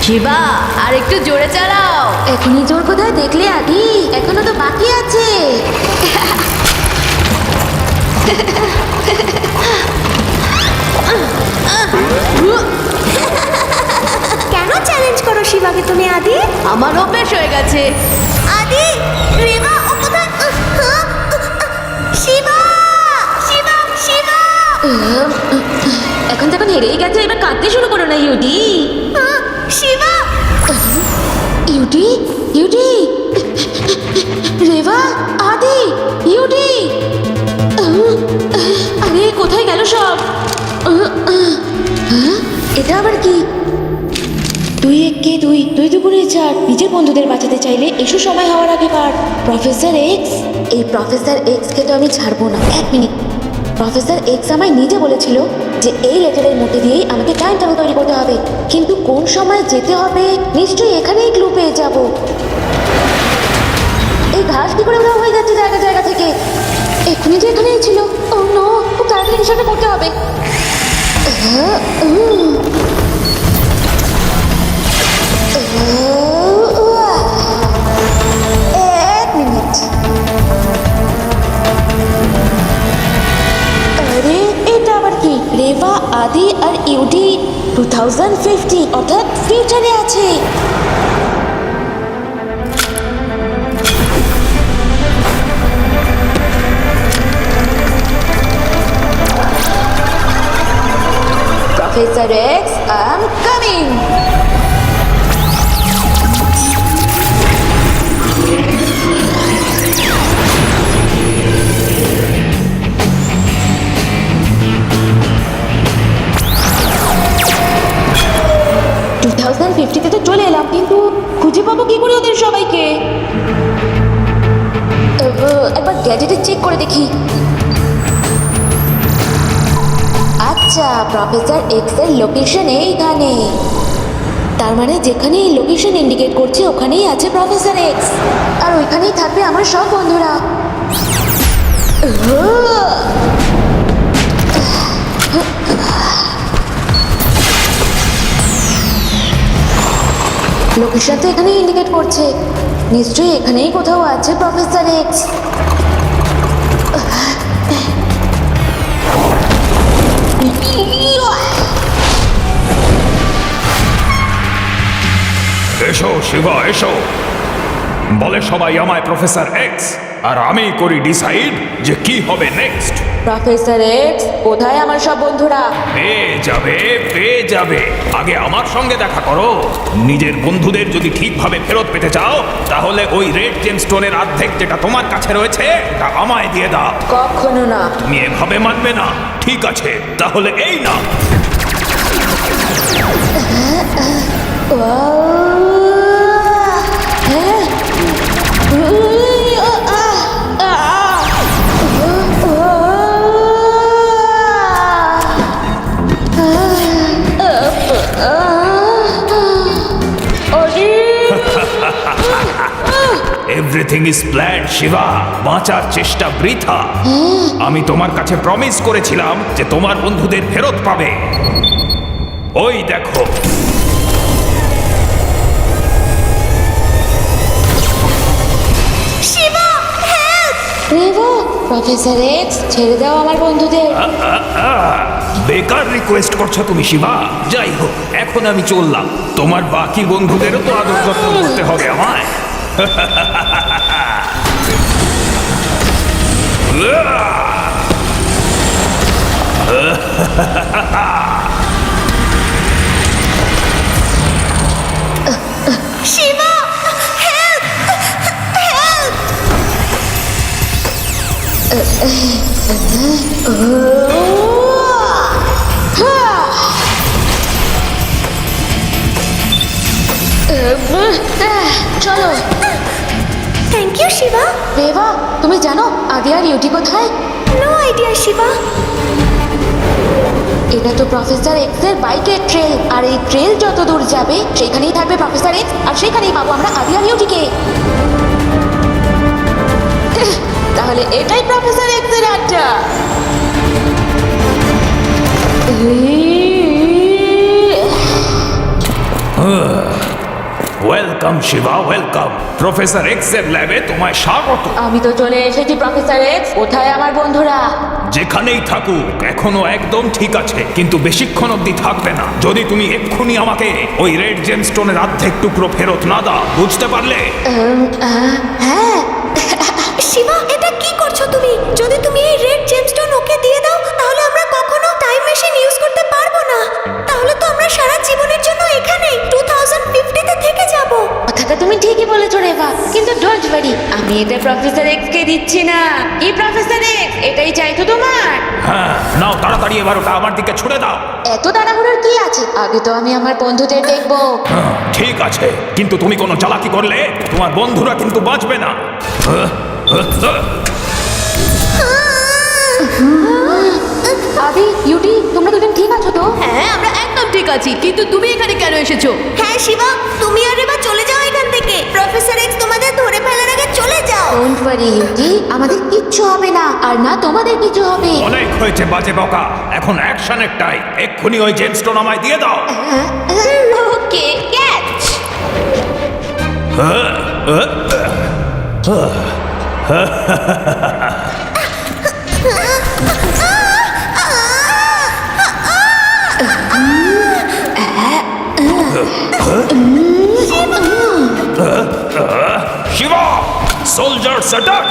শিবা, আর একটু জোরে চালাও। এখনই জোর কোথায় দেখলে আদি? এখনো তো বাকি আছে। কেন চ্যালেঞ্জ করো শিবাকে তুমি আদি? আমার অভ্যেস হয়ে গেছে। আদি, রেবা ও কোথায়? শিবা, শিবা, শিবা! এখন যখন হেরেই গেছে এবার কাঁদতে শুরু করো না ইউডি। শিবা! ইউডি, ইউডি, রেবা, আদি, ইউডি। আরে কোথায় গেল সব? এটা আবার কি? দুই একে দুই, দুই দুপুরে চার। নিজের বন্ধুদের বাঁচাতে চাইলে এসো সময় হওয়ার আগে পার। প্রফেসর এক্স, এই প্রফেসর এক্স কে তো আমি ছাড়বো না। এক মিনিট, প্রফেসর এক্স আমায় নিজে বলেছিল যে এই লেটারের মধ্যে দিয়েই আমাকে টাইম ট্রাভেল তৈরি করতে হবে, কিন্তু কোন সময় যেতে হবে নিশ্চয়ই এখানেই ক্লু পেয়ে যাব। এই ঘাস কি করে উধাও হয়ে যাচ্ছে জায়গা জায়গা থেকে? এক্ষুনি যে এখানেই ছিল। ও নো, খুব তাড়াতাড়ি কিছু একটা করতে হবে। এক মিনিট। আরে এটা আবার কি? রেবা, আদি আর ইউডি 2050 অর্থাৎ ফিউচারে আছে। Professor X, I'm coming! তে তো চলে এলাম, কিন্তু খুঁজে পাবো কি করে ওদের সবাইকে? একবার গ্যাজেটে চেক করে দেখি। আচ্ছা, প্রফেসর এক্স এর লোকেশন এইখানে। তার মানে যেখানে এই লোকেশন ইন্ডিকেট করছে ওখানেই আছে প্রফেসর এক্স, আর ওইখানেই থাকবে আমার সব বন্ধুরা। লোকেশন তো এখানেই ইন্ডিকেট করছে, নিশ্চয়ই এখানেই কোথাও আছে প্রফেসর এক্স। এসো শিবা, এসো। বলে সবাই আমায় প্রফেসর এক্স, আর আমি করি ডিসাইড যে কি হবে নেক্সট। প্রফেসর এক্স, কোথায় আমার সব বন্ধুরা? পেয়ে যাবে, পেয়ে যাবে। আগে আমার সঙ্গে দেখা করো। নিজের বন্ধুদের যদি ঠিকভাবে ফেরত পেতে চাও, তাহলে ওই রেড জেমস্টোনের অর্ধেক যেটা তোমার কাছে রয়েছে তা আমায় দিয়ে দাও। কখনো না। তুমি এভাবে মানবে না? ঠিক আছে, তাহলে এই না। Everything is planned Shiva. বাঁচার চেষ্টা বৃথা। আমি তোমার কাছে প্রমিস করেছিলাম যে তোমার বন্ধুদের ফেরত পাবে। ওই দেখো। Shiva, help! Reba, professor X, ছেড়ে দাও আমার বন্ধুদের। বেকার রিকোয়েস্ট করছো তুমি শিবা। যাই হোক, এখন আমি চললাম। তোমার বাকি বন্ধুদেরও তো আদর যত্ন করতে হবে আমায়। শিবা, হেল্প! হেল্প! চলো। Thank you Shiva. রেবা, তুমি জানো আদি আর ইউটি কোথায়? No idea Shiva. এটা তো প্রফেসর এক্স এর বাইকের ট্রেল, আর এই ট্রেল যত দূর যাবে সেখানেই থাকবে প্রফেসর এক্স, আর সেখানেই পাবো আমরা আদি আর ইউটিকে। তাহলে এটাই প্রফেসর এক্স এর আড্ডা। Welcome Shiva, welcome. Professor X এর ল্যাবে তোমায় স্বাগত। আমি তো চলে এসেছি প্রফেসর এক্স। কোথায় আমার বন্ধুরা? যেখানেই থাকুক এখনো একদম ঠিক আছে, কিন্তু বেশিক্ষণ অব্দি থাকবে না। যদি তুমি এক্ষুনি আমাকে ওই রেড জেমস্টোনের অর্ধেক টুকরো ফেরত না দাও, বুঝতে পারলে? হ্যাঁ। শিবা, এটা কি করছো তুমি? যদি তুমি এই রেড জেমস্টোন ওকে দিয়ে দাও, তাহলে আমরা কখনো টাইম মেশিন ইউজ করতে পারবো না। তাহলে তো আমরা সারা জীবনের জন্য এখানেই 2050 তে থেকে যাব। কথাটা তুমি ঠিকই বলেছো রেভা, কিন্তু ডোন্ট ওয়ারি, আমি এটা প্রফেসর এক্স কে দিচ্ছি না। কি প্রফেসর এক্স, এটাই চাই তো তোমার? হ্যাঁ, নাও তাড়াতাড়ি এবার ওটা আমার দিকে ছুড়ে দাও। এত তাড়াহুড়োর কি আছে? আগে তো আমি আমার বন্ধুদের দেখবো। হ্যাঁ, ঠিক আছে, কিন্তু তুমি কোনো চালাকি করলে তোমার বন্ধুরা কিন্তু বাঁচবে না। আদি, ইউটি, তোমরা দুজন ঠিক আছো তো? হ্যাঁ, আমরা একদম ঠিক আছি, কিন্তু তুমি এখানে কেন এসেছো? হ্যাঁ শিবা, তুমি আর এবার চলে যাও এখান থেকে। প্রফেসর এক্স তোমাদের ধরে ফেলার আগে চলে যাও। ডোন্ট ওয়ারি ইউটি, আমাদের কিচ্ছু হবে না, আর না তোমাদের কিছু হবে। অনেক হয়েছে বাজে বকা, এখন অ্যাকশনের টাইম। এক্ষুনি ওই জেমস্টোন আমায় দিয়ে দাও। Okay, catch. Shiva, soldiers attack!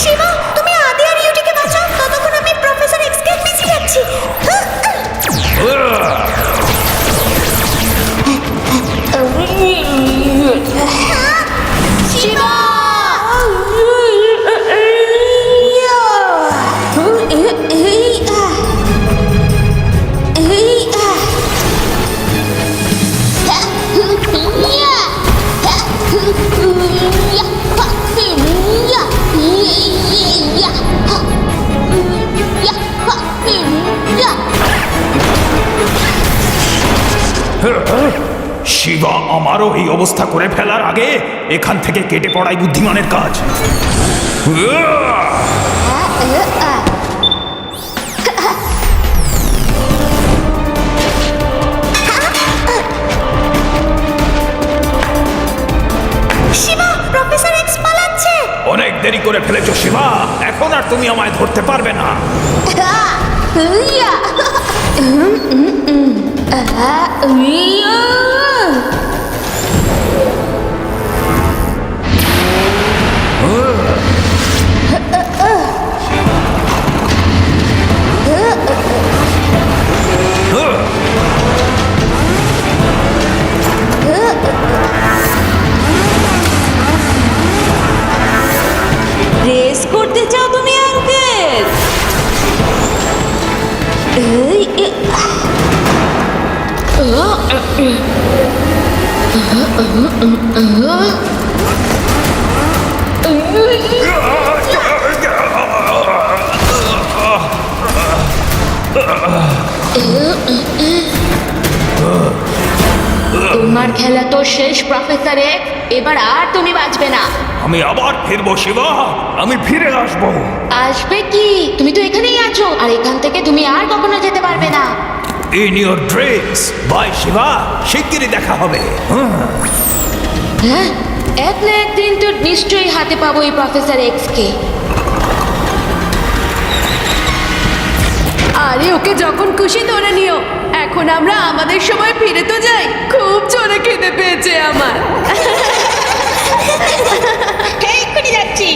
Shiva, তুমি আদি আর ইউটিকে বাঁচাও, ততক্ষণ আমি প্রফেসর এক্স কে পিছে যাচ্ছি। শিবা! শিবা, আমারও এই অবস্থা করে ফেলার আগে এখান থেকে কেটে পড়াই বুদ্ধিমানের কাজ। শিবা, প্রফেসর এক্স পালাচ্ছে। অনেক দেরি করে ফেলেছো শিবা, এখন আর তুমি আমায় ধরতে পারবে না। রেস করতে চাও তুমি আঙ্কেল? তোমার খেলা তো শেষ প্রফেসর এক্স, এবার আর তুমি বাঁচবে না। আমি আবার ফিরবো শিবা, আমি ফিরে আসবো। আসবে কি? তুমি তো এখানেই আছো, আর এখান থেকে তুমি আর কখনো যেতে পারবে না। In your dreams. Bye Shiva, শিগগিরই দেখা হবে। হ্যাঁ, এক না একদিন তো নিশ্চয়ই হাতে পাবো এই প্রফেসর এক্স কে। আরে ওকে যখন খুশি ধরে নিও। এখন আমরা আমাদের সময় ফিরে তো যাই। খুব জোরে খেতে পেয়েছে আমার। এক্ষুনি যাচ্ছি।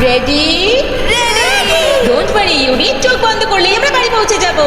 Ready? Ready! Don't worry Yuri চোখ বন্ধ করলেই আমরা বাড়ি পৌঁছে যাব